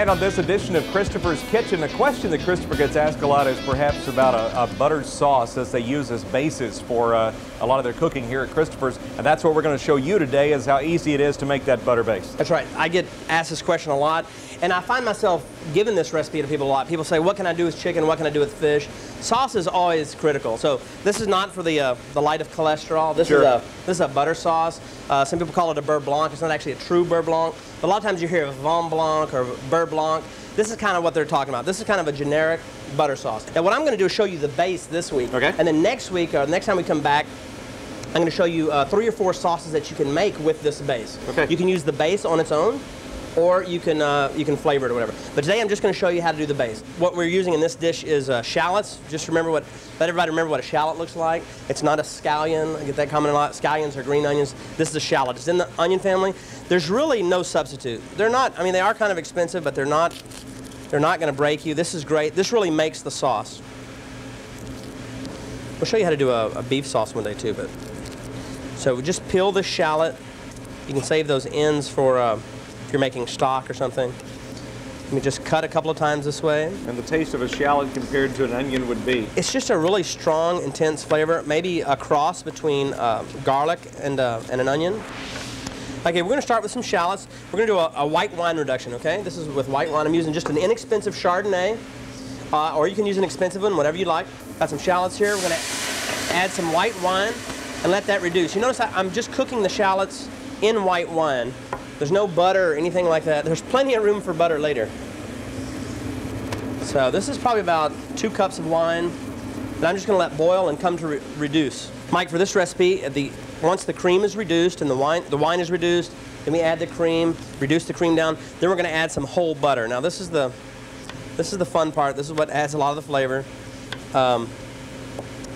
And on this edition of Christopher's Kitchen, a question that Christopher gets asked a lot is perhaps about a butter sauce as they use as basis for a lot of their cooking here at Christopher's. And that's what we're going to show you today, is how easy it is to make that butter base. That's right. I get asked this question a lot, and I find myself giving this recipe to people a lot. People say, what can I do with chicken? What can I do with fish? Sauce is always critical. So this is not for the light of cholesterol. This is a butter sauce. Some people call it a beurre blanc. It's not actually a true beurre blanc. But a lot of times you hear of Vin Blanc or beurre blanc. This is kind of what they're talking about. This is kind of a generic butter sauce. Now what I'm going to do is show you the base this week. Okay. And then next week, next time we come back, I'm going to show you 3 or 4 sauces that you can make with this base. Okay. You can use the base on its own, or you can flavor it or whatever. But today I'm just going to show you how to do the base. What we're using in this dish is shallots. Just let everybody remember what a shallot looks like. It's not a scallion. I get that comment a lot. Scallions are green onions. This is a shallot. It's in the onion family. There's really no substitute. They're not, I mean, they are kind of expensive, but they're not going to break you. This is great. This really makes the sauce. We'll show you how to do a beef sauce one day too. But so just peel the shallot. You can save those ends for if you're making stock or something. Let me just cut a couple of times this way. And the taste of a shallot compared to an onion would be? It's just a really strong, intense flavor. Maybe a cross between garlic and an onion. Okay, we're going to start with some shallots. We're going to do a white wine reduction, okay? This is with white wine. I'm using just an inexpensive Chardonnay, or you can use an expensive one, whatever you like. Got some shallots here. We're going to add some white wine and let that reduce. You notice I'm just cooking the shallots in white wine. There's no butter or anything like that. There's plenty of room for butter later. So this is probably about 2 cups of wine that I'm just going to let boil and come to reduce. Mike, for this recipe, once the cream is reduced and the wine is reduced, then we add the cream, reduce the cream down. Then we're going to add some whole butter. Now this is the fun part. This is what adds a lot of the flavor.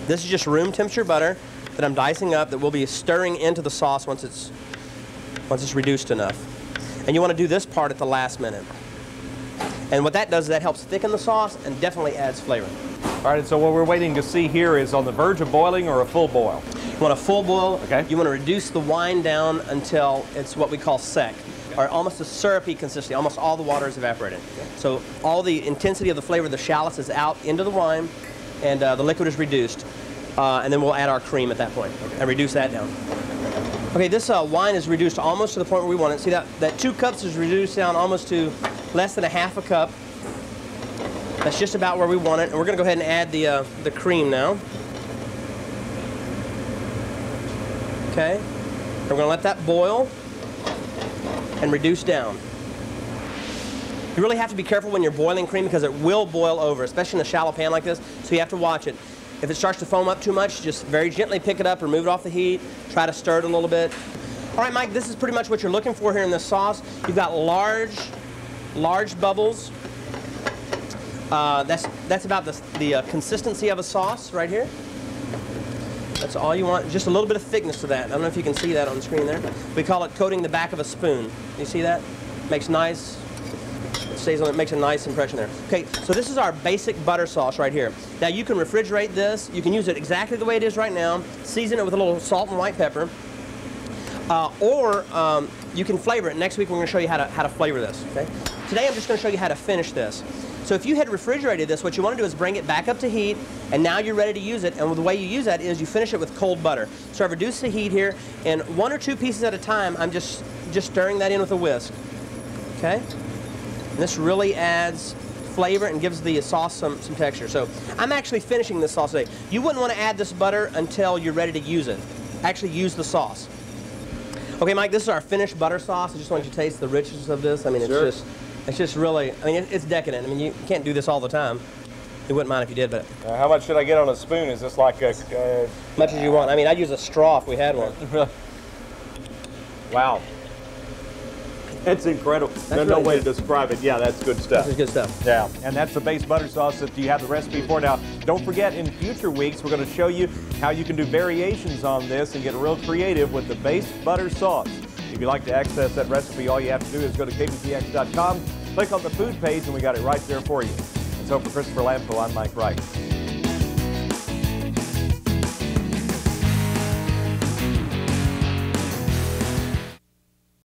This is just room temperature butter that I'm dicing up that we'll be stirring into the sauce once it's reduced enough. And you want to do this part at the last minute. And what that does is that helps thicken the sauce and definitely adds flavor. All right, so what we're waiting to see here is on the verge of boiling or a full boil? You want a full boil. Okay. You want to reduce the wine down until it's what we call sec, or almost a syrupy consistency. Almost all the water is evaporated. Okay. So all the intensity of the flavor of the shallots is out into the wine, and the liquid is reduced. And then we'll add our cream at that point and reduce that down. Okay, this wine is reduced almost to the point where we want it. See that 2 cups is reduced down almost to less than a half a cup. That's just about where we want it. And we're going to go ahead and add the cream now. Okay, and we're going to let that boil and reduce down. You really have to be careful when you're boiling cream because it will boil over, especially in a shallow pan like this, so you have to watch it. If it starts to foam up too much, just very gently pick it up, remove it off the heat, try to stir it a little bit. All right, Mike, this is pretty much what you're looking for here in this sauce. You've got large bubbles. That's about the consistency of a sauce right here. That's all you want, just a little bit of thickness to that. I don't know if you can see that on the screen there. We call it coating the back of a spoon. You see that? Makes nice. Stays on it, makes a nice impression there. Okay, so this is our basic butter sauce right here. Now you can refrigerate this. You can use it exactly the way it is right now. Season it with a little salt and white pepper, or you can flavor it. Next week we're going to show you how to flavor this. Okay. Today I'm just going to show you how to finish this. So if you had refrigerated this, what you want to do is bring it back up to heat, and now you're ready to use it. And the way you use that is you finish it with cold butter. So I've reduced the heat here, and 1 or 2 pieces at a time. I'm just stirring that in with a whisk. Okay. And this really adds flavor and gives the sauce some texture. So I'm actually finishing this sauce today. You wouldn't want to add this butter until you're ready to use it. Actually use the sauce. Okay, Mike, this is our finished butter sauce. I just want you to taste the richness of this. I mean, it's just really, I mean, it's decadent. I mean, you can't do this all the time. You wouldn't mind if you did, but... how much should I get on a spoon? Is this like a... much as you want. I mean, I'd use a straw if we had one. Wow. It's incredible. There's no way to describe it. Yeah, that's good stuff. This is good stuff. Yeah, and that's the base butter sauce that you have the recipe for. Now, don't forget, in future weeks, we're going to show you how you can do variations on this and get real creative with the base butter sauce. If you'd like to access that recipe, all you have to do is go to KBTX.com, click on the food page, and we got it right there for you. And so for Christopher Lampo, I'm Mike Wright.